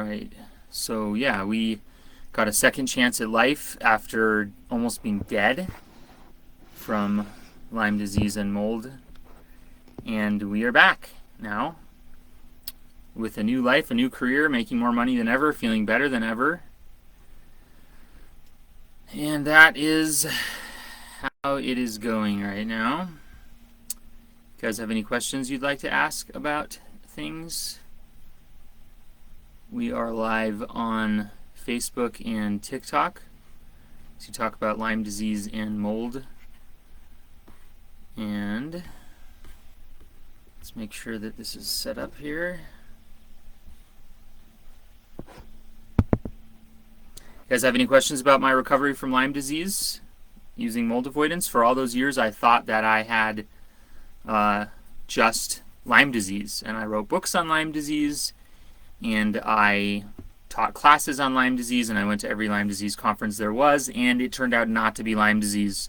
right. So yeah, we got a second chance at life after almost being dead from Lyme disease and mold. And we are back now with a new life, a new career, making more money than ever, feeling better than ever. And that is how it is going right now. You guys have any questions you'd like to ask about things? We are live on Facebook and TikTok to talk about Lyme disease and mold. And let's make sure that this is set up here. You guys have any questions about my recovery from Lyme disease using mold avoidance? For all those years, I thought that I had just Lyme disease, and I wrote books on Lyme disease, and I taught classes on Lyme disease, and I went to every Lyme disease conference there was, and it turned out not to be Lyme disease.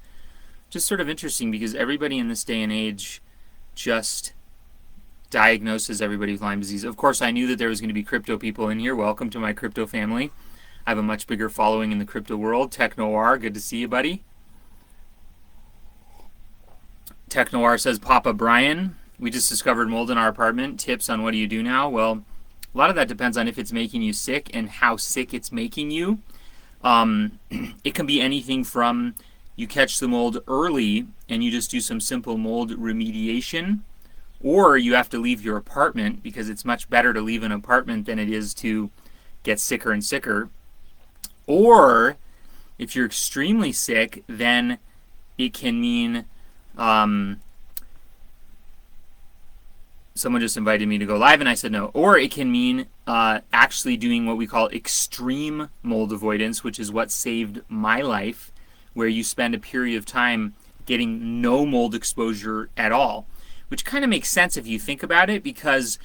Just sort of interesting because everybody in this day and age just diagnoses everybody with Lyme disease. Of course, I knew that there was going to be crypto people in here. Welcome to my crypto family. I have a much bigger following in the crypto world. Tech Noir, good to see you, buddy. Tech Noir says, Papa Brian, we just discovered mold in our apartment. Tips on what do you do now? Well, a lot of that depends on if it's making you sick and how sick it's making you. It can be anything from you catch the mold early and you just do some simple mold remediation, or you have to leave your apartment because it's much better to leave an apartment than it is to get sicker and sicker. Or if you're extremely sick, then it can mean someone just invited me to go live and I said no. Or it can mean actually doing what we call extreme mold avoidance, which is what saved my life, where you spend a period of time getting no mold exposure at all, which kind of makes sense if you think about it, because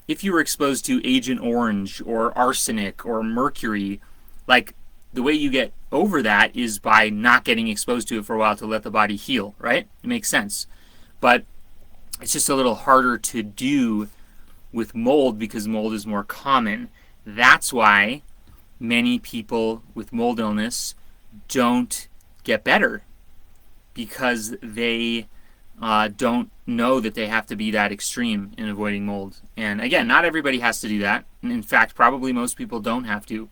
if you were exposed to Agent Orange or arsenic or mercury, like the way you get over that is by not getting exposed to it for a while to let the body heal, right? It makes sense. But it's just a little harder to do with mold because mold is more common. That's why many people with mold illness don't get better, because they don't know that they have to be that extreme in avoiding mold. And again, not everybody has to do that. And in fact, probably most people don't have to.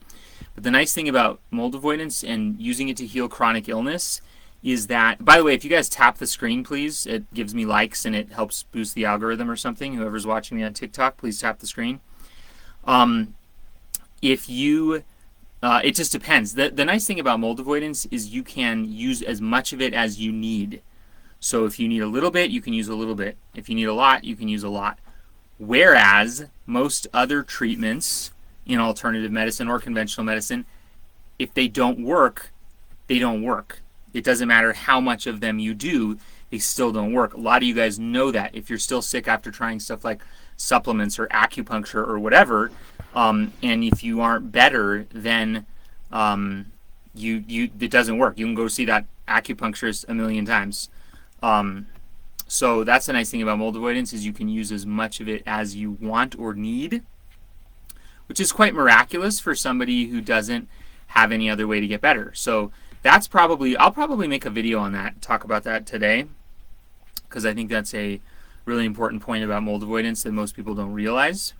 But the nice thing about mold avoidance and using it to heal chronic illness is that, by the way, if you guys tap the screen, please, it gives me likes and it helps boost the algorithm or something. Whoever's watching me on TikTok, please tap the screen. If you, it just depends. The nice thing about mold avoidance is you can use as much of it as you need. So if you need a little bit, you can use a little bit. If you need a lot, you can use a lot. Whereas most other treatments in alternative medicine or conventional medicine, if they don't work, they don't work. It doesn't matter how much of them you do, they still don't work. A lot of you guys know that. If you're still sick after trying stuff like supplements or acupuncture or whatever, and if you aren't better, then it doesn't work. You can go see that acupuncturist a million times. So that's the nice thing about mold avoidance, is you can use as much of it as you want or need, which is quite miraculous for somebody who doesn't have any other way to get better. So that's probably, I'll probably make a video on that, talk about that today, because I think that's a really important point about mold avoidance that most people don't realize.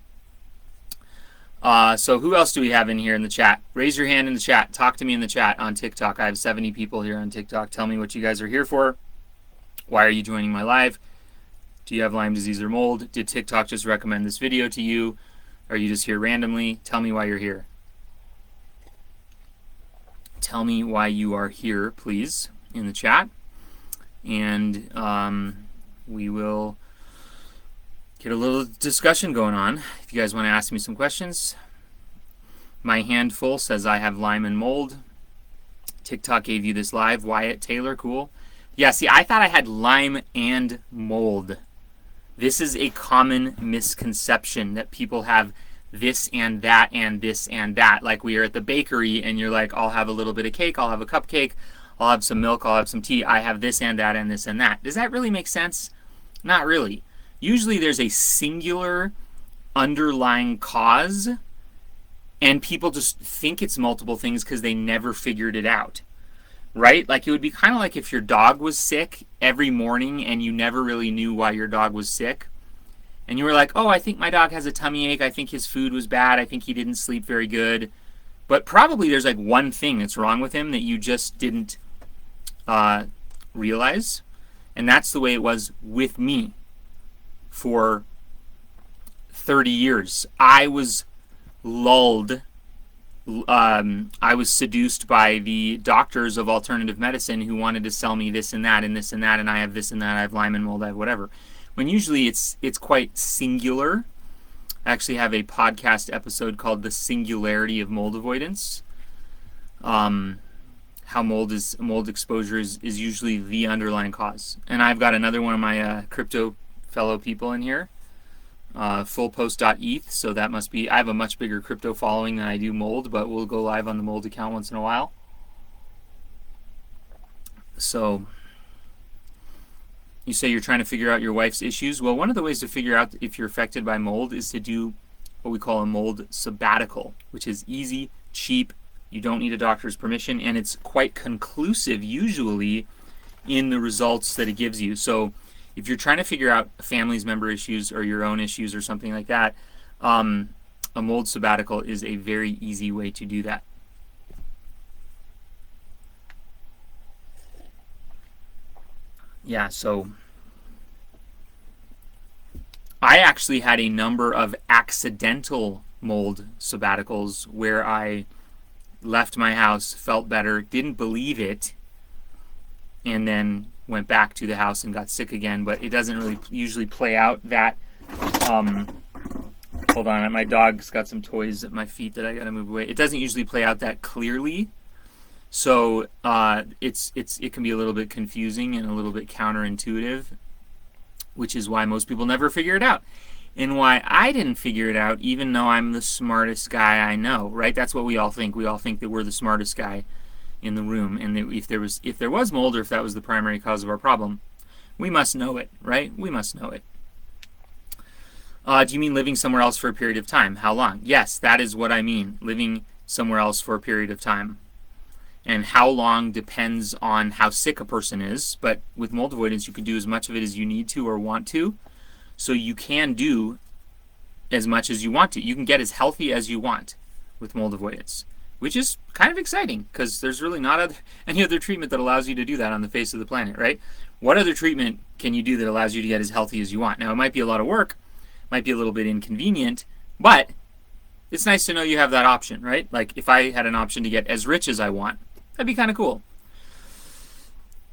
So who else do we have in here in the chat? Raise your hand in the chat. Talk to me in the chat on TikTok. I have 70 people here on TikTok. Tell me what you guys are here for. Why are you joining my live? Do you have Lyme disease or mold? Did TikTok just recommend this video to you? Are you just here randomly? Tell me why you're here. Tell me why you are here, please, in the chat. And we will get a little discussion going on. If you guys want to ask me some questions. My handful says I have Lyme and mold. TikTok gave you this live. Wyatt Taylor, cool. Yeah, see, I thought I had Lyme and mold. This is a common misconception that people have this and that and this and that. Like we are at the bakery and you're like, I'll have a little bit of cake, I'll have a cupcake, I'll have some milk, I'll have some tea. I have this and that and this and that. Does that really make sense? Not really. Usually there's a singular underlying cause And people just think it's multiple things because they never figured it out, right? Like it would be kind of like if your dog was sick every morning and you never really knew why your dog was sick. And you were like, oh, I think my dog has a tummy ache. I think his food was bad. I think he didn't sleep very good. But probably there's like one thing that's wrong with him that you just didn't realize. And that's the way it was with me for 30 years. I was lulled. I was seduced by the doctors of alternative medicine who wanted to sell me this and that and this and that, and I have this and that, I have Lyme and mold, I have whatever. When usually it's quite singular. I actually have a podcast episode called The Singularity of Mold Avoidance. How mold exposure is usually the underlying cause. And I've got another one of my crypto fellow people in here, fullpost.eth, so that must be, I have a much bigger crypto following than I do mold, but we'll go live on the mold account once in a while. So you say you're trying to figure out your wife's issues. Well, one of the ways to figure out if you're affected by mold is to do what we call a mold sabbatical, which is easy, cheap, you don't need a doctor's permission, and it's quite conclusive usually in the results that it gives you. So if you're trying to figure out a family's member issues or your own issues or something like that, a mold sabbatical is a very easy way to do that. Yeah, so I actually had a number of accidental mold sabbaticals where I left my house, felt better, didn't believe it, and then went back to the house and got sick again. But it doesn't really usually play out that hold on, my dog's got some toys at my feet that I gotta move away. It doesn't usually play out that clearly. So it can be a little bit confusing and a little bit counterintuitive, which is why most people never figure it out. And why I didn't figure it out, even though I'm the smartest guy I know, right? That's what we all think. We all think that we're the smartest guy in the room, and that if there was mold, or if that was the primary cause of our problem, we must know it, right? We must know it. Do you mean living somewhere else for a period of time? How long? Yes, that is what I mean. Living somewhere else for a period of time. And how long depends on how sick a person is. But with mold avoidance, you can do as much of it as you need to or want to. So you can do as much as you want to. You can get as healthy as you want with mold avoidance, which is kind of exciting because there's really not any other treatment that allows you to do that on the face of the planet, right? What other treatment can you do that allows you to get as healthy as you want? Now, it might be a lot of work, might be a little bit inconvenient, but it's nice to know you have that option, right? Like if I had an option to get as rich as I want, that'd be kind of cool.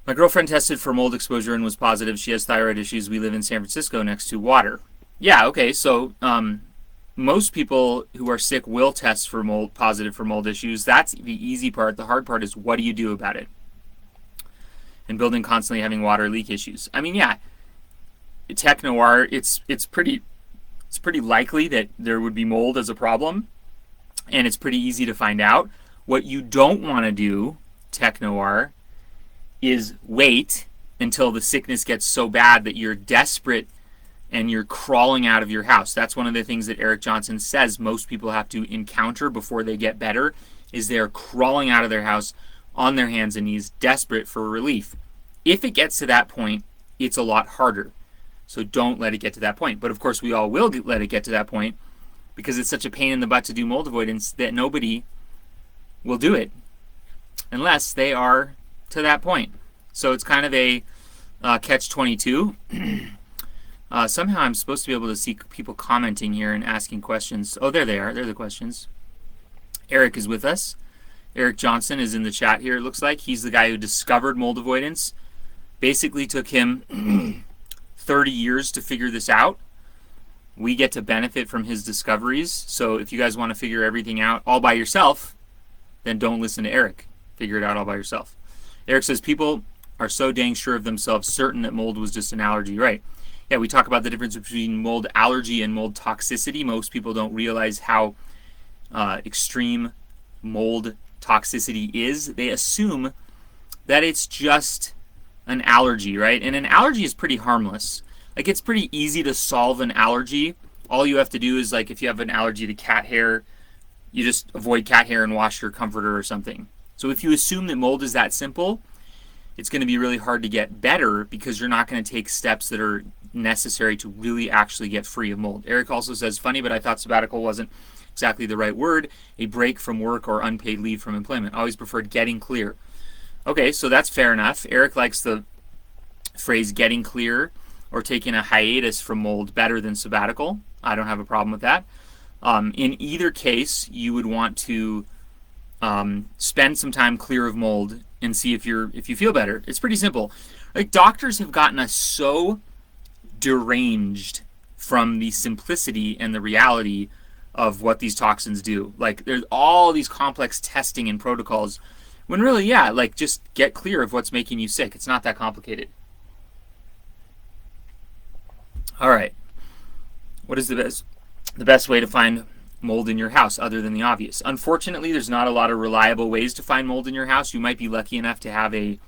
My girlfriend tested for mold exposure and was positive. She has thyroid issues. We live in San Francisco next to water. Yeah, okay, so most people who are sick will test for mold, positive for mold issues. That's the easy part. The hard part is what do you do about it? And building constantly having water leak issues. I mean, yeah, tech noir, it's pretty likely that there would be mold as a problem, and it's pretty easy to find out. What you don't want to do, tech noir, is wait until the sickness gets so bad that you're desperate and you're crawling out of your house. That's one of the things that Eric Johnson says most people have to encounter before they get better, is they're crawling out of their house on their hands and knees, desperate for relief. If it gets to that point, it's a lot harder. So don't let it get to that point. But of course, we all will let it get to that point because it's such a pain in the butt to do mold avoidance that nobody will do it unless they are to that point. So it's kind of a catch-22. Somehow I'm supposed to be able to see people commenting here and asking questions. Oh, there they are. They're the questions. Eric is with us. Eric Johnson is in the chat here, it looks like. He's the guy who discovered mold avoidance. Basically took him 30 years to figure this out. We get to benefit from his discoveries. So if you guys want to figure everything out all by yourself, then don't listen to Eric. Figure it out all by yourself. Eric says people are so dang sure of themselves, certain that mold was just an allergy. Right. Yeah, we talk about the difference between mold allergy and mold toxicity. Most people don't realize how extreme mold toxicity is. They assume that it's just an allergy, right? And an allergy is pretty harmless. Like, it's pretty easy to solve an allergy. All you have to do is, like, if you have an allergy to cat hair, you just avoid cat hair and wash your comforter or something. So if you assume that mold is that simple, it's going to be really hard to get better because you're not going to take steps that are necessary to really actually get free of mold. Eric also says, funny, but I thought sabbatical wasn't exactly the right word. A break from work or unpaid leave from employment. Always preferred getting clear. Okay, so that's fair enough. Eric likes the phrase getting clear or taking a hiatus from mold better than sabbatical. I don't have a problem with that. In either case, you would want to spend some time clear of mold and see if you feel better. It's pretty simple. Like, doctors have gotten us so deranged from the simplicity and the reality of what these toxins do. Like, there's all these complex testing and protocols when really, yeah, like, just get clear of what's making you sick. It's not that complicated. All right. What is the best way to find mold in your house other than the obvious? Unfortunately, there's not a lot of reliable ways to find mold in your house. You might be lucky enough to have a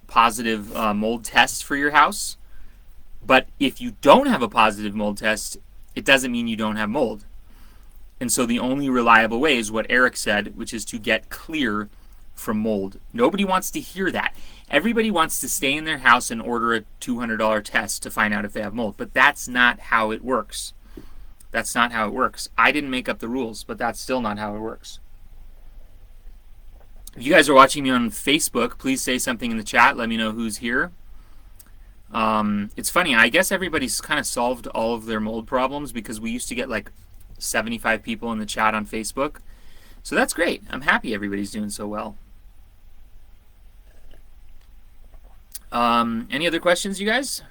positive mold test for your house. But if you don't have a positive mold test, it doesn't mean you don't have mold. And so the only reliable way is what Eric said, which is to get clear from mold. Nobody wants to hear that. Everybody wants to stay in their house and order a $200 test to find out if they have mold. But that's not how it works. That's not how it works. I didn't make up the rules, but that's still not how it works. If you guys are watching me on Facebook, please say something in the chat. Let me know who's here. It's funny. I guess everybody's kind of solved all of their mold problems because we used to get like 75 people in the chat on Facebook. So that's great. I'm happy everybody's doing so well. Any other questions, you guys?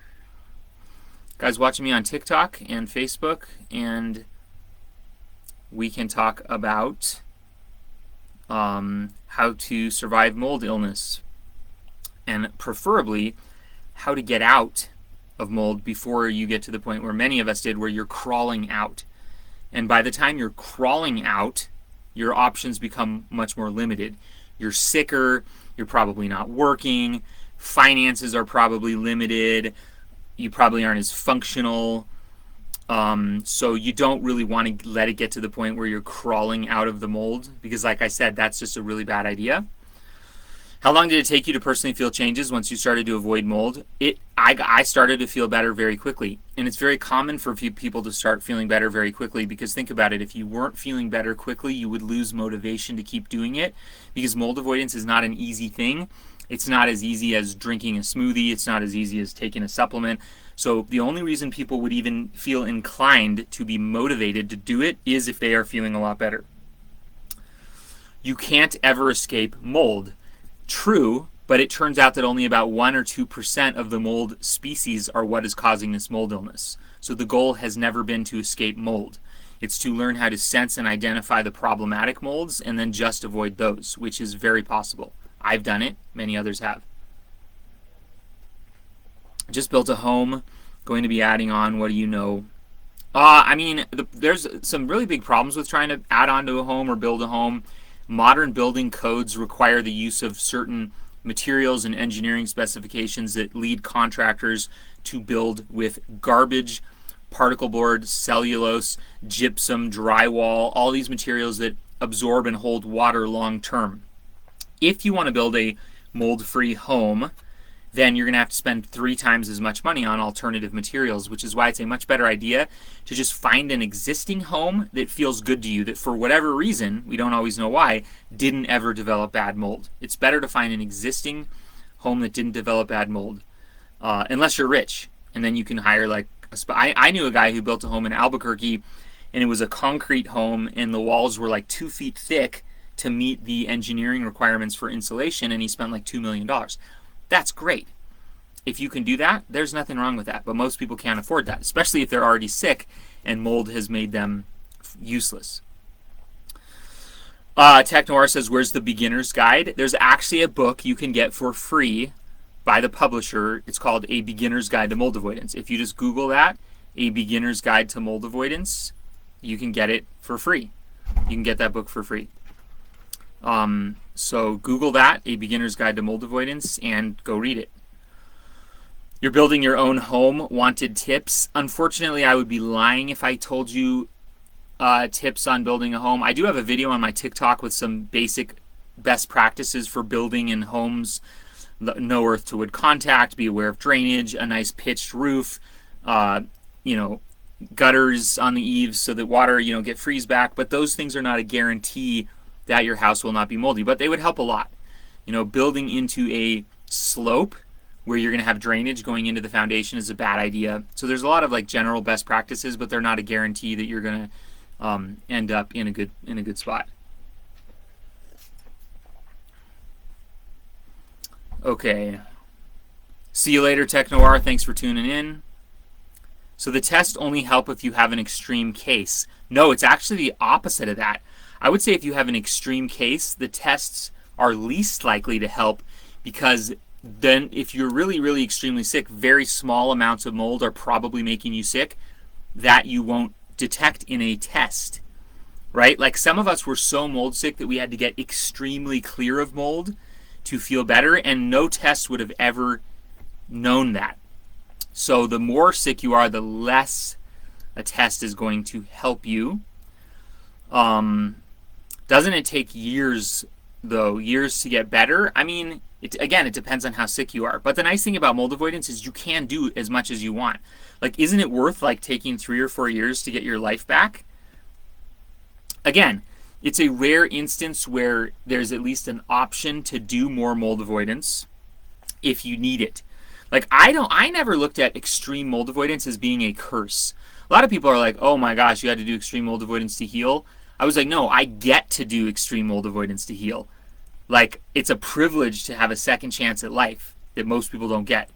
Guys watching me on TikTok and Facebook, and we can talk about how to survive mold illness, and preferably how to get out of mold before you get to the point where many of us did, where you're crawling out. And by the time you're crawling out, your options become much more limited. You're sicker, you're probably not working, finances are probably limited, you probably aren't as functional, so you don't really want to let it get to the point where you're crawling out of the mold, because like I said, that's just a really bad idea. How long did it take you to personally feel changes once you started to avoid mold? I started to feel better very quickly, and it's very common for people to start feeling better very quickly, because think about it, if you weren't feeling better quickly, you would lose motivation to keep doing it, because mold avoidance is not an easy thing. It's not as easy as drinking a smoothie. It's not as easy as taking a supplement. So the only reason people would even feel inclined to be motivated to do it is if they are feeling a lot better. You can't ever escape mold. True, but it turns out that only about 1 or 2% of the mold species are what is causing this mold illness. So the goal has never been to escape mold. It's to learn how to sense and identify the problematic molds and then just avoid those, which is very possible. I've done it. Many others have. Just built a home. Going to be adding on. What do you know? I mean, there's some really big problems with trying to add on to a home or build a home. Modern building codes require the use of certain materials and engineering specifications that lead contractors to build with garbage, particle board, cellulose, gypsum, drywall, all these materials that absorb and hold water long term. If you want to build a mold-free home, then you're going to have to spend 3 times as much money on alternative materials, which is why it's a much better idea to just find an existing home that feels good to you, that for whatever reason, we don't always know why, didn't ever develop bad mold. It's better to find an existing home that didn't develop bad mold, unless you're rich, and then you can hire like I knew a guy who built a home in Albuquerque, and it was a concrete home, and the walls were like 2 feet thick to meet the engineering requirements for insulation, and he spent like $2 million. That's great. If you can do that, there's nothing wrong with that, but most people can't afford that, especially if they're already sick and mold has made them useless. Technor says, where's the beginner's guide? There's actually a book you can get for free by the publisher. It's called A Beginner's Guide to Mold Avoidance. If you just Google that, A Beginner's Guide to Mold Avoidance, you can get it for free. You can get that book for free. So Google that, A Beginner's Guide to Mold Avoidance, and go read it. You're building your own home, wanted tips. Unfortunately, I would be lying if I told you tips on building a home. I do have a video on my TikTok with some basic best practices for building in homes. No earth to wood contact, be aware of drainage, a nice pitched roof, gutters on the eaves so that water, get freeze back. But those things are not a guarantee that your house will not be moldy, but they would help a lot. Building into a slope where you're going to have drainage going into the foundation is a bad idea. So there's a lot of general best practices, but they're not a guarantee that you're going to end up in a good spot. Okay. See you later, Tech Noir. Thanks for tuning in. So the tests only help if you have an extreme case. No, it's actually the opposite of that. I would say if you have an extreme case, the tests are least likely to help, because then if you're really, really extremely sick, very small amounts of mold are probably making you sick that you won't detect in a test, right? Like some of us were so mold sick that we had to get extremely clear of mold to feel better, and no test would have ever known that. So the more sick you are, the less a test is going to help you. Doesn't it take years, though? Years to get better? I mean, it depends on how sick you are. But the nice thing about mold avoidance is you can do as much as you want. Isn't it worth taking 3 or 4 years to get your life back? Again, it's a rare instance where there's at least an option to do more mold avoidance if you need it. I never looked at extreme mold avoidance as being a curse. A lot of people are like, oh my gosh, you had to do extreme mold avoidance to heal. I was like, no, I get to do extreme mold avoidance to heal. It's a privilege to have a second chance at life that most people don't get.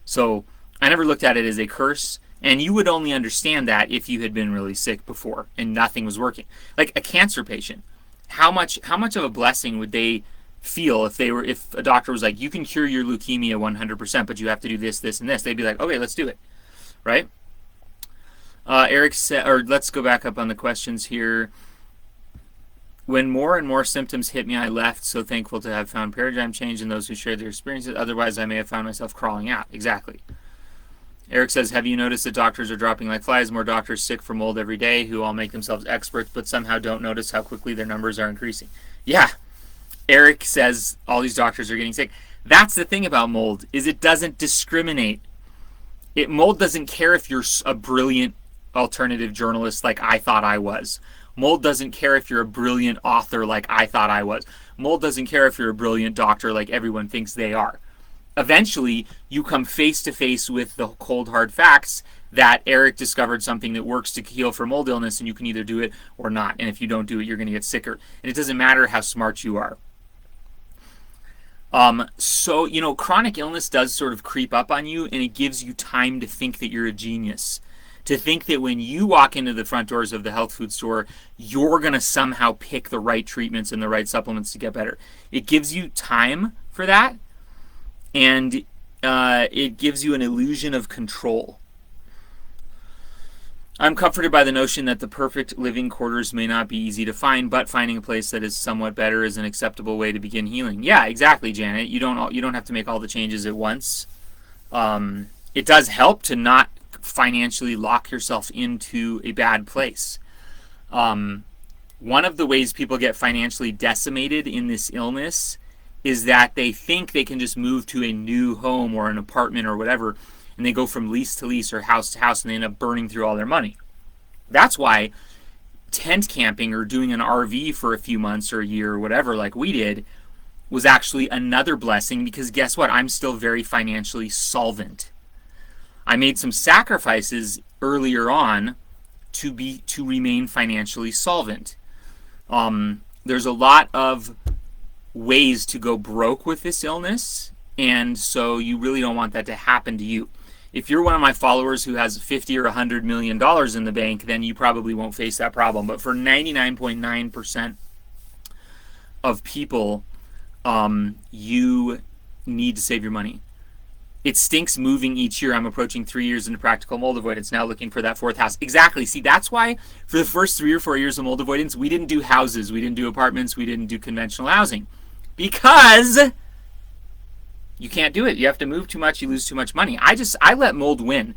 So I never looked at it as a curse. And you would only understand that if you had been really sick before and nothing was working. Like a cancer patient, how much of a blessing would they feel if a doctor was like, you can cure your leukemia 100%, but you have to do this, this, and this? They'd be like, okay, let's do it, right? Eric said, or let's go back up on the questions here. When more and more symptoms hit me, I left. So thankful to have found paradigm change in those who shared their experiences. Otherwise, I may have found myself crawling out. Exactly. Eric says, have you noticed that doctors are dropping like flies? More doctors sick from mold every day who all make themselves experts but somehow don't notice how quickly their numbers are increasing. Yeah. Eric says all these doctors are getting sick. That's the thing about mold, is it doesn't discriminate. Mold doesn't care if you're a brilliant alternative journalist like I thought I was. Mold doesn't care if you're a brilliant author like I thought I was. Mold doesn't care if you're a brilliant doctor like everyone thinks they are. Eventually, you come face to face with the cold hard facts that Eric discovered something that works to heal for mold illness, and you can either do it or not. And if you don't do it, you're going to get sicker. And it doesn't matter how smart you are. So, chronic illness does sort of creep up on you, and it gives you time to think that you're a genius. To think that when you walk into the front doors of the health food store, you're going to somehow pick the right treatments and the right supplements to get better. It gives you time for that. And it gives you an illusion of control. I'm comforted by the notion that the perfect living quarters may not be easy to find, but finding a place that is somewhat better is an acceptable way to begin healing. Yeah, exactly, Janet. You don't have to make all the changes at once. It does help to not financially lock yourself into a bad place. One of the ways people get financially decimated in this illness is that they think they can just move to a new home or an apartment or whatever, and they go from lease to lease or house to house, and they end up burning through all their money. That's why tent camping or doing an RV for a few months or a year or whatever like we did was actually another blessing, because guess what? I'm still very financially solvent. I made some sacrifices earlier on to remain financially solvent. There's a lot of ways to go broke with this illness, and so you really don't want that to happen to you. If you're one of my followers who has $50 or $100 million in the bank, then you probably won't face that problem. But for 99.9% of people, you need to save your money. It stinks moving each year. I'm approaching 3 years into practical mold avoidance, now looking for that fourth house. Exactly. See, that's why for the first 3 or 4 years of mold avoidance, we didn't do houses, we didn't do apartments, we didn't do conventional housing. Because you can't do it. You have to move too much, you lose too much money. I let mold win.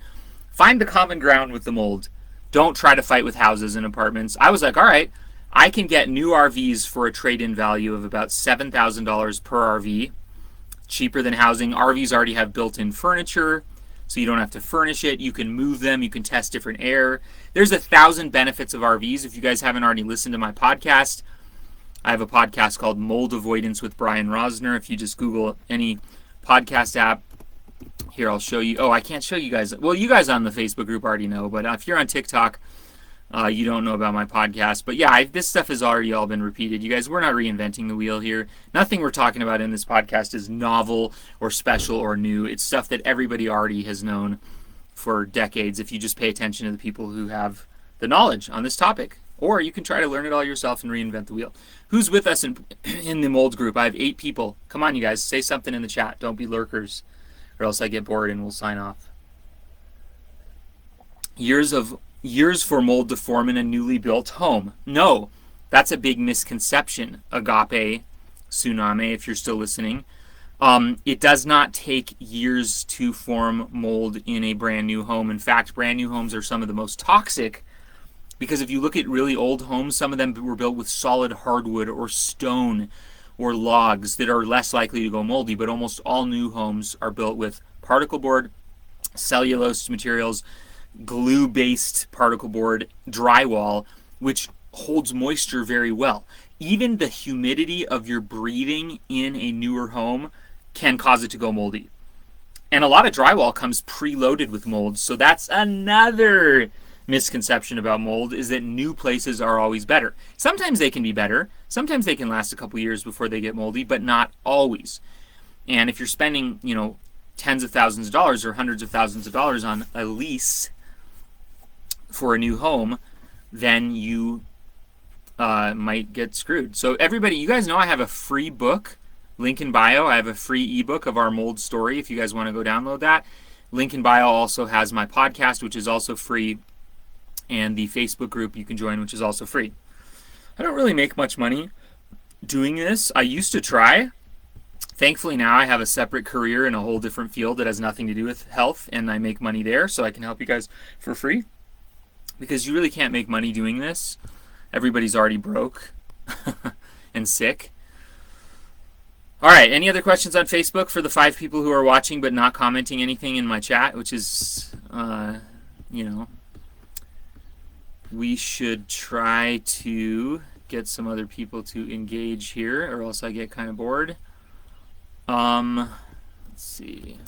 Find the common ground with the mold. Don't try to fight with houses and apartments. I was like, all right, I can get new RVs for a trade-in value of about $7,000 per RV, cheaper than housing. RVs already have built-in furniture, so you don't have to furnish it. You can move them. You can test different air. There's 1,000 benefits of RVs. If you guys haven't already listened to my podcast, I have a podcast called Mold Avoidance with Brian Rosner. If you just Google any podcast app, here I'll show you. Oh, I can't show you guys. Well, you guys on the Facebook group already know, but if you're on TikTok, you don't know about my podcast. But yeah, this stuff has already all been repeated. You guys, we're not reinventing the wheel here. Nothing we're talking about in this podcast is novel or special or new. It's stuff that everybody already has known for decades if you just pay attention to the people who have the knowledge on this topic. Or you can try to learn it all yourself and reinvent the wheel. Who's with us in the mold group? I have 8 people. Come on, you guys. Say something in the chat. Don't be lurkers, or else I get bored and we'll sign off. Years for mold to form in a newly built home. No, that's a big misconception. Agape, Tsunami, if you're still listening. It does not take years to form mold in a brand new home. In fact, brand new homes are some of the most toxic, because if you look at really old homes, some of them were built with solid hardwood or stone or logs that are less likely to go moldy, but almost all new homes are built with particle board, cellulose materials, glue-based particle board, drywall, which holds moisture very well. Even the humidity of your breathing in a newer home can cause it to go moldy. And a lot of drywall comes preloaded with mold, so that's another misconception about mold, is that new places are always better. Sometimes they can be better. Sometimes they can last a couple years before they get moldy, but not always. And if you're spending, tens of thousands of dollars or hundreds of thousands of dollars on a lease for a new home, then you might get screwed. So everybody, you guys know I have a free book, link in bio. I have a free ebook of our mold story if you guys want to go download that. Link in bio also has my podcast, which is also free, and the Facebook group you can join, which is also free. I don't really make much money doing this. I used to try. Thankfully now I have a separate career in a whole different field that has nothing to do with health, and I make money there, so I can help you guys for free. Because you really can't make money doing this. Everybody's already broke and sick. All right, any other questions on Facebook for the 5 people who are watching but not commenting anything in my chat, which is, we should try to get some other people to engage here, or else I get kind of bored. Let's see.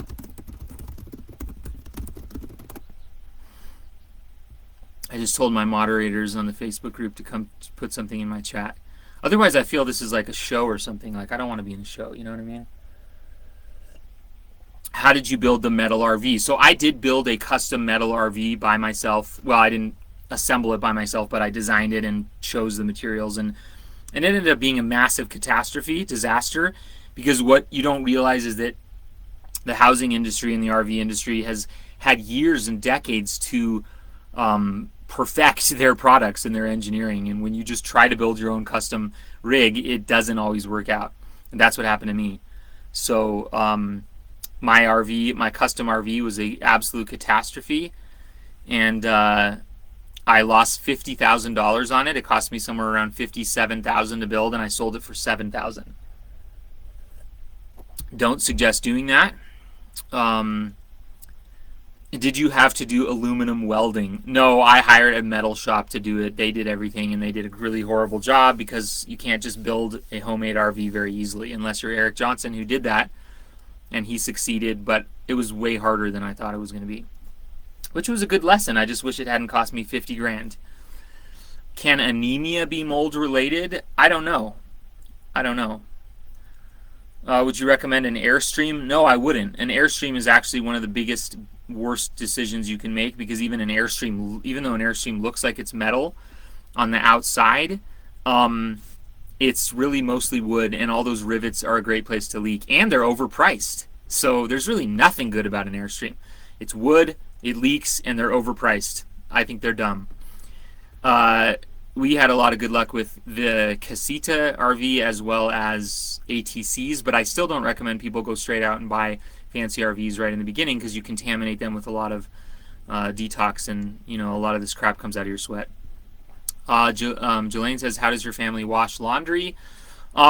I just told my moderators on the Facebook group to come put something in my chat. Otherwise, I feel this is like a show or something. Like, I don't want to be in a show, you know what I mean? How did you build the metal RV? So I did build a custom metal RV by myself. Well, I didn't assemble it by myself, but I designed it and chose the materials, and it ended up being a massive disaster, because what you don't realize is that the housing industry and the RV industry has had years and decades to perfect their products and their engineering, and when you just try to build your own custom rig, it doesn't always work out, and that's what happened to me. So my custom RV was an absolute catastrophe, and I lost $50,000 on it. It cost me somewhere around $57,000 to build, and I sold it for $7,000. Don't suggest doing that. Did you have to do aluminum welding? No, I hired a metal shop to do it. They did everything, and they did a really horrible job, because you can't just build a homemade RV very easily unless you're Eric Johnson, who did that, and he succeeded, but it was way harder than I thought it was going to be. Which was a good lesson. I just wish it hadn't cost me 50 grand. Can anemia be mold related? I don't know. Would you recommend an Airstream? No, I wouldn't. An Airstream is actually one of the worst decisions you can make, because even though an Airstream looks like it's metal on the outside, it's really mostly wood, and all those rivets are a great place to leak, and they're overpriced. So there's really nothing good about an Airstream. It's wood, it leaks, and they're overpriced. I think they're dumb. We had a lot of good luck with the Casita RV as well as ATCs, but I still don't recommend people go straight out and buy fancy RVs right in the beginning, because you contaminate them with a lot of detox, and a lot of this crap comes out of your sweat. Jelaine says, how does your family wash laundry?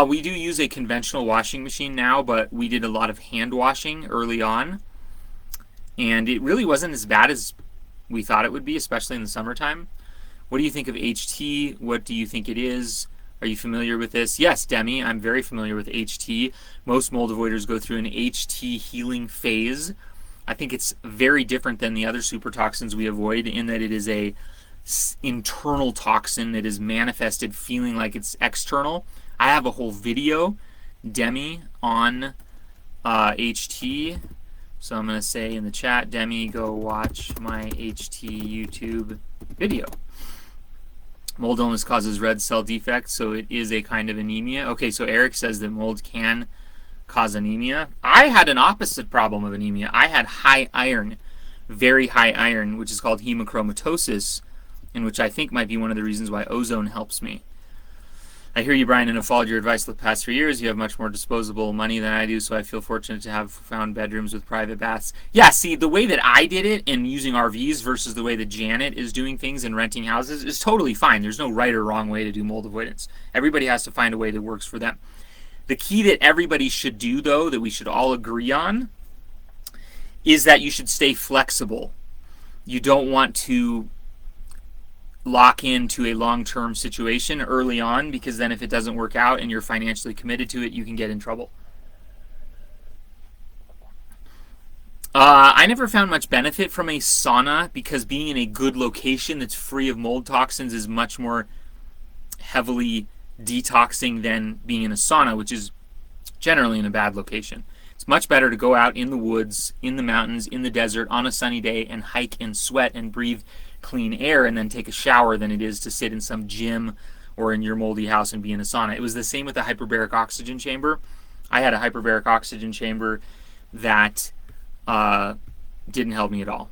We do use a conventional washing machine now, but we did a lot of hand washing early on, and it really wasn't as bad as we thought it would be, especially in the summertime. What do you think of HT? What do you think it is? Are you familiar with this? Yes, Demi, I'm very familiar with HT. Most mold avoiders go through an HT healing phase. I think it's very different than the other super toxins we avoid in that it is a internal toxin that is manifested feeling like it's external. I have a whole video, Demi, on HT. So I'm going to say in the chat, Demi, go watch my HT YouTube video. Mold illness causes red cell defects, so it is a kind of anemia. Okay, so Eric says that mold can cause anemia. I had an opposite problem of anemia. I had high iron, very high iron, which is called hemochromatosis, and which I think might be one of the reasons why ozone helps me. I hear you, Brian, and have followed your advice the past 3 years. You have much more disposable money than I do, so I feel fortunate to have found bedrooms with private baths. Yeah, see, the way that I did it and using RVs versus the way that Janet is doing things and renting houses is totally fine. There's no right or wrong way to do mold avoidance. Everybody has to find a way that works for them. The key that everybody should do, though, that we should all agree on, is that you should stay flexible. You don't want to lock into a long-term situation early on, because then if it doesn't work out and you're financially committed to it, you can get in trouble. I never found much benefit from a sauna, because being in a good location that's free of mold toxins is much more heavily detoxing than being in a sauna, which is generally in a bad location. It's much better to go out in the woods, in the mountains, in the desert on a sunny day and hike and sweat and breathe clean air and then take a shower than it is to sit in some gym or in your moldy house and be in a sauna. It was the same with the hyperbaric oxygen chamber. I had a hyperbaric oxygen chamber that didn't help me at all.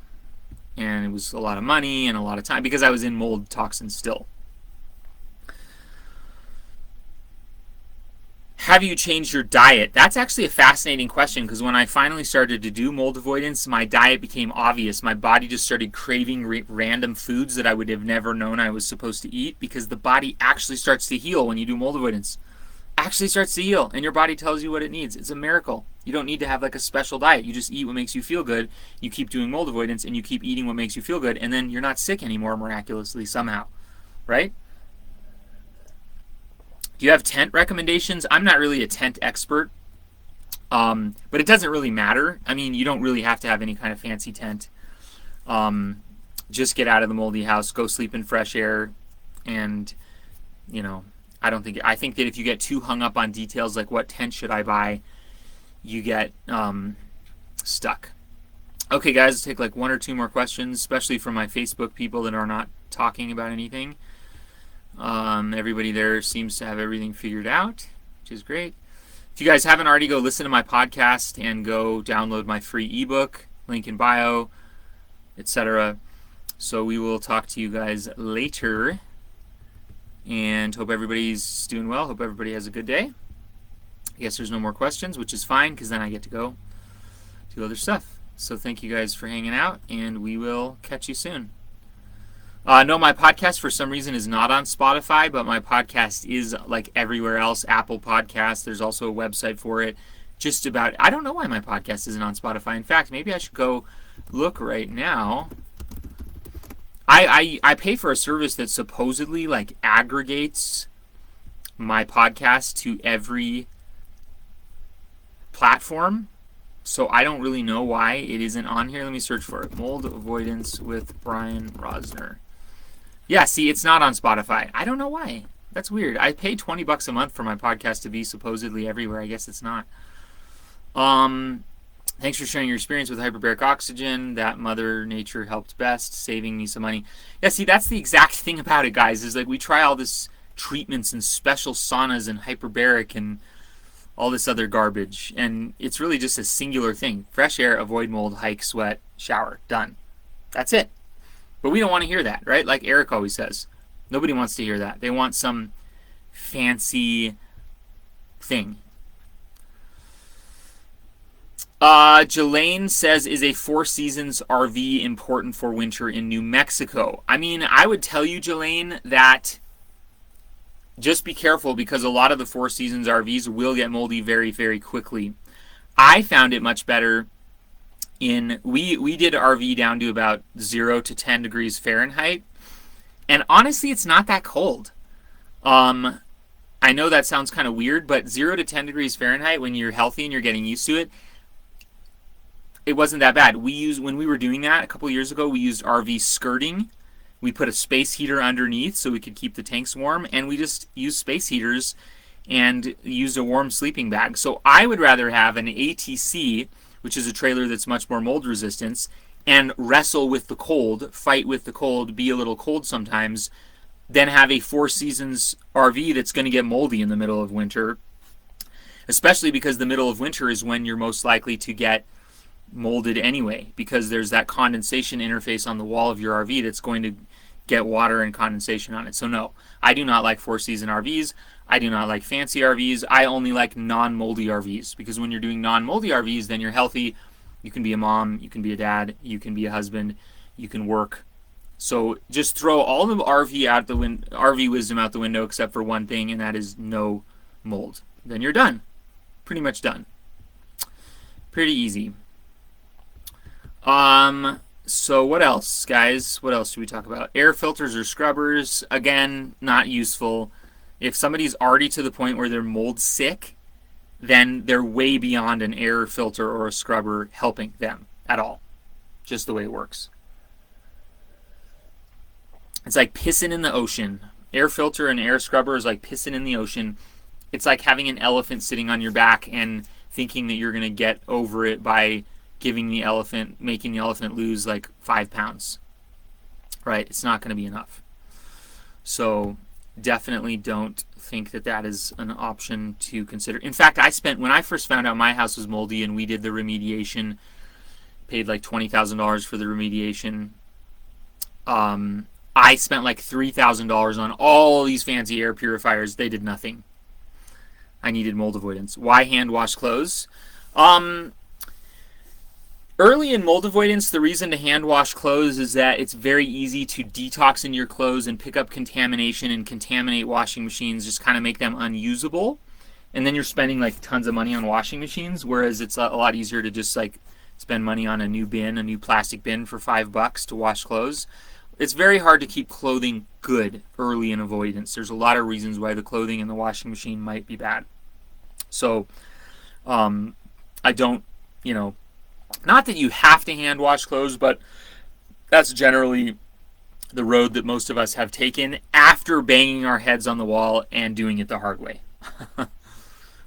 And it was a lot of money and a lot of time because I was in mold toxins still. Have you changed your diet? That's actually a fascinating question, because when I finally started to do mold avoidance, my diet became obvious. My body just started craving random foods that I would have never known I was supposed to eat, because the body actually starts to heal when you do mold avoidance. Actually starts to heal, and your body tells you what it needs. It's a miracle. You don't need to have like a special diet. You just eat what makes you feel good. You keep doing mold avoidance, and you keep eating what makes you feel good, and then you're not sick anymore miraculously somehow, right? Do you have tent recommendations? I'm not really a tent expert, but it doesn't really matter. I mean, you don't really have to have any kind of fancy tent. Just get out of the moldy house, go sleep in fresh air, and, I think that if you get too hung up on details like what tent should I buy, you get stuck. Okay, guys, let's take like one or two more questions, especially from my Facebook people that are not talking about anything. Everybody there seems to have everything figured out, which is great. If you guys haven't already, go listen to my podcast and go download my free ebook, link in bio, etc. So we will talk to you guys later, and hope everybody's doing well. Hope everybody has a good day. I guess there's no more questions, which is fine, because then I get to go do other stuff. So thank you guys for hanging out, and we will catch you soon. No, my podcast for some reason is not on Spotify, but my podcast is like everywhere else. Apple Podcasts, there's also a website for it. I don't know why my podcast isn't on Spotify. In fact, maybe I should go look right now. I pay for a service that supposedly like aggregates my podcast to every platform. So I don't really know why it isn't on here. Let me search for it. Mold Avoidance with Brian Rosner. Yeah, see, it's not on Spotify. I don't know why. That's weird. I pay $20 a month for my podcast to be supposedly everywhere. I guess it's not. Thanks for sharing your experience with hyperbaric oxygen. That Mother Nature helped best, saving me some money. Yeah, see, that's the exact thing about it, guys, is like we try all this treatments and special saunas and hyperbaric and all this other garbage, and it's really just a singular thing. Fresh air, avoid mold, hike, sweat, shower. Done. That's it. But we don't want to hear that, right? Like Eric always says. Nobody wants to hear that. They want some fancy thing. Jelaine says, is a Four Seasons RV important for winter in New Mexico? I mean, I would tell you, Jelaine, that just be careful because a lot of the Four Seasons RVs will get moldy very, very quickly. I found it much better we did RV down to about 0 to 10 degrees Fahrenheit, and honestly, it's not that cold. I know that sounds kind of weird, but 0 to 10 degrees Fahrenheit, when you're healthy and you're getting used to it, it wasn't that bad. When we were doing that a couple of years ago, we used RV skirting. We put a space heater underneath so we could keep the tanks warm, and we just used space heaters and used a warm sleeping bag. So I would rather have an ATC, which is a trailer that's much more mold resistant, and wrestle with the cold, fight with the cold, be a little cold sometimes, than have a Four Seasons RV that's going to get moldy in the middle of winter, especially because the middle of winter is when you're most likely to get molded anyway, because there's that condensation interface on the wall of your RV that's going to get water and condensation on it. So no, I do not like Four Season RVs. I do not like fancy RVs. I only like non-moldy RVs, because when you're doing non-moldy RVs, then you're healthy. You can be a mom, you can be a dad, you can be a husband, you can work. So just throw all the RV wisdom out the window except for one thing, and that is no mold. Then you're done. Pretty much done. Pretty easy. So what else, guys? What else should we talk about? Air filters or scrubbers, again, not useful. If somebody's already to the point where they're mold sick, then they're way beyond an air filter or a scrubber helping them at all. Just the way it works. It's like pissing in the ocean. Air filter and air scrubber is like pissing in the ocean. It's like having an elephant sitting on your back and thinking that you're going to get over it by making the elephant lose like 5 pounds. Right? It's not going to be enough. So definitely don't think that that is an option to consider. In fact, when I first found out my house was moldy and we did the remediation, paid like $20,000 for the remediation, I spent like $3,000 on all these fancy air purifiers. They did nothing. I needed mold avoidance. Why hand wash clothes? Early in mold avoidance, the reason to hand wash clothes is that it's very easy to detox in your clothes and pick up contamination and contaminate washing machines, just kind of make them unusable. And then you're spending like tons of money on washing machines, whereas it's a lot easier to just like spend money on a new plastic bin for $5 to wash clothes. It's very hard to keep clothing good early in avoidance. There's a lot of reasons why the clothing in the washing machine might be bad. So I don't, not that you have to hand wash clothes, but that's generally the road that most of us have taken after banging our heads on the wall and doing it the hard way.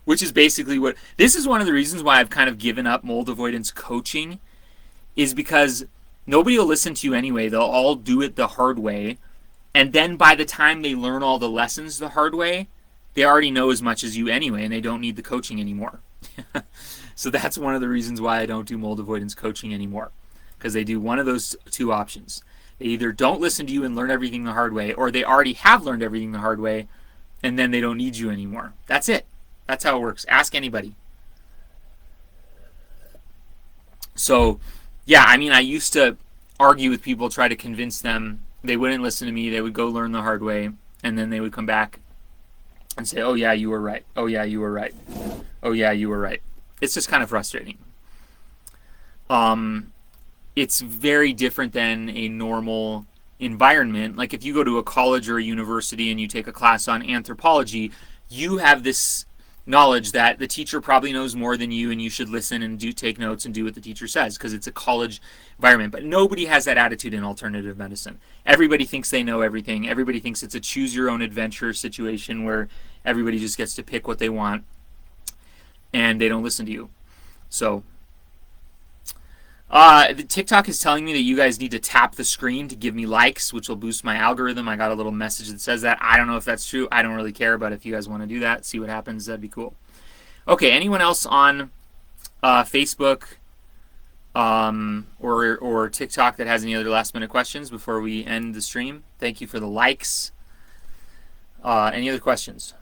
Which is basically this is one of the reasons why I've kind of given up mold avoidance coaching, is because nobody will listen to you anyway. They'll all do it the hard way. And then by the time they learn all the lessons the hard way, they already know as much as you anyway, and they don't need the coaching anymore. So that's one of the reasons why I don't do mold avoidance coaching anymore, because they do one of those two options. They either don't listen to you and learn everything the hard way, or they already have learned everything the hard way, and then they don't need you anymore. That's it. That's how it works. Ask anybody. So, yeah, I mean, I used to argue with people, try to convince them. They wouldn't listen to me. They would go learn the hard way, and then they would come back and say, oh, yeah, you were right. Oh, yeah, you were right. Oh, yeah, you were right. It's just kind of frustrating. It's very different than a normal environment. Like if you go to a college or a university and you take a class on anthropology, you have this knowledge that the teacher probably knows more than you, and you should listen and take notes and do what the teacher says, because it's a college environment. But nobody has that attitude in alternative medicine. Everybody thinks they know everything. Everybody thinks it's a choose your own adventure situation where everybody just gets to pick what they want, and they don't listen to you. So the TikTok is telling me that you guys need to tap the screen to give me likes, which will boost my algorithm. I got a little message that says that. I don't know if that's true. I don't really care, but if you guys want to do that, see what happens, that'd be cool. Okay, anyone else on Facebook or TikTok that has any other last minute questions before we end the stream? Thank you for the likes. Any other questions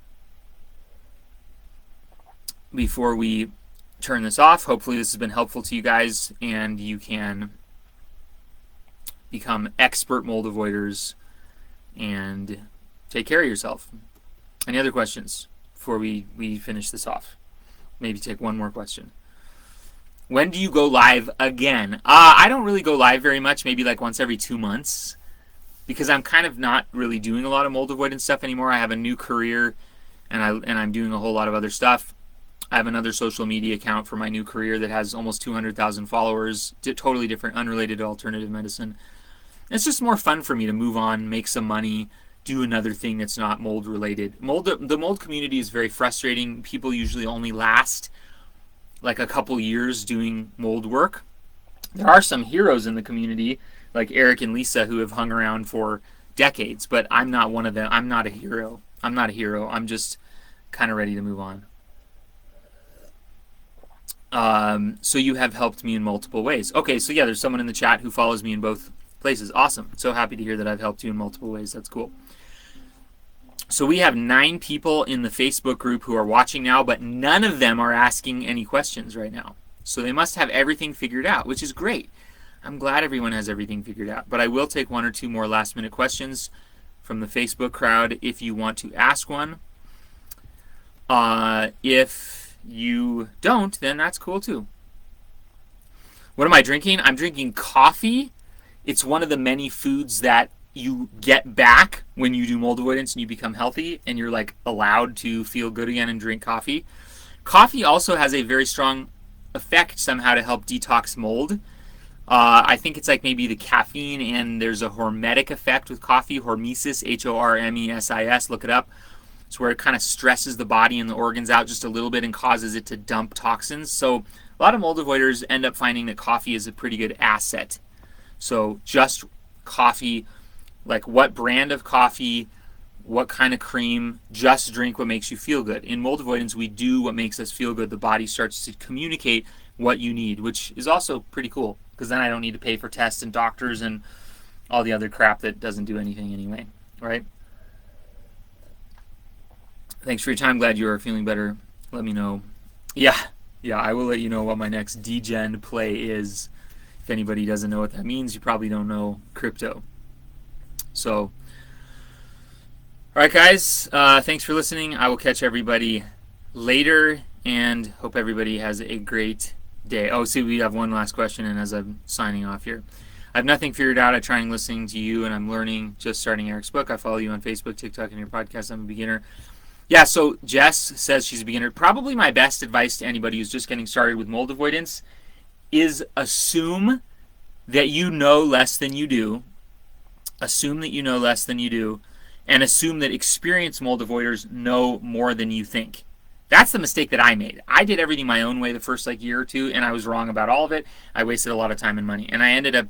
before we turn this off. Hopefully this has been helpful to you guys, and you can become expert mold avoiders and take care of yourself. Any other questions before we finish this off? Maybe take one more question. When do you go live again? I don't really go live very much, maybe like once every 2 months, because I'm kind of not really doing a lot of mold avoidance stuff anymore. I have a new career, and I'm doing a whole lot of other stuff. I have another social media account for my new career that has almost 200,000 followers, totally different, unrelated to alternative medicine. It's just more fun for me to move on, make some money, do another thing that's not mold related. The mold community is very frustrating. People usually only last like a couple years doing mold work. There are some heroes in the community, like Eric and Lisa, who have hung around for decades, but I'm not one of them. I'm not a hero. I'm just kind of ready to move on. So you have helped me in multiple ways. Okay, so yeah, there's someone in the chat who follows me in both places. Awesome. So happy to hear that I've helped you in multiple ways. That's cool. So we have 9 people in the Facebook group who are watching now, but none of them are asking any questions right now. So they must have everything figured out, which is great. I'm glad everyone has everything figured out. But I will take 1 or 2 more last-minute questions from the Facebook crowd if you want to ask one. If you don't, then that's cool too. What am I drinking? I'm drinking coffee. It's one of the many foods that you get back when you do mold avoidance and you become healthy and you're like allowed to feel good again and drink coffee. Coffee also has a very strong effect somehow to help detox mold. I think it's like maybe the caffeine, and there's a hormetic effect with coffee, hormesis, Hormesis, look it up. It's where it kind of stresses the body and the organs out just a little bit and causes it to dump toxins. So a lot of mold avoiders end up finding that coffee is a pretty good asset. So just coffee, like what brand of coffee, what kind of cream, just drink what makes you feel good. In mold avoidance, we do what makes us feel good. The body starts to communicate what you need, which is also pretty cool, because then I don't need to pay for tests and doctors and all the other crap that doesn't do anything anyway, right? Thanks for your time. Glad you are feeling better. Let me know. Yeah, I will let you know what my next degen play is. If anybody doesn't know what that means, you probably don't know crypto. So, all right, guys, thanks for listening. I will catch everybody later, and hope everybody has a great day. Oh, see, we have one last question, and as I'm signing off here, I have nothing figured out. I try and listening to you, and I'm learning, just starting Eric's book. I follow you on Facebook, TikTok, and your podcast. I'm a beginner. Yeah, so Jess says she's a beginner. Probably my best advice to anybody who's just getting started with mold avoidance is assume that you know less than you do. Assume that you know less than you do, and assume that experienced mold avoiders know more than you think. That's the mistake that I made. I did everything my own way the first year or two, and I was wrong about all of it. I wasted a lot of time and money, and I ended up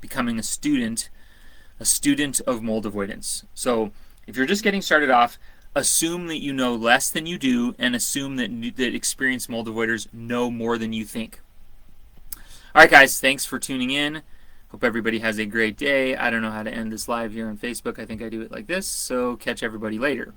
becoming a student of mold avoidance. So if you're just getting started off, assume that you know less than you do, and assume that experienced mold avoiders know more than you think. All right, guys, thanks for tuning in. Hope everybody has a great day. I don't know how to end this live here on Facebook. I think I do it like this, so catch everybody later.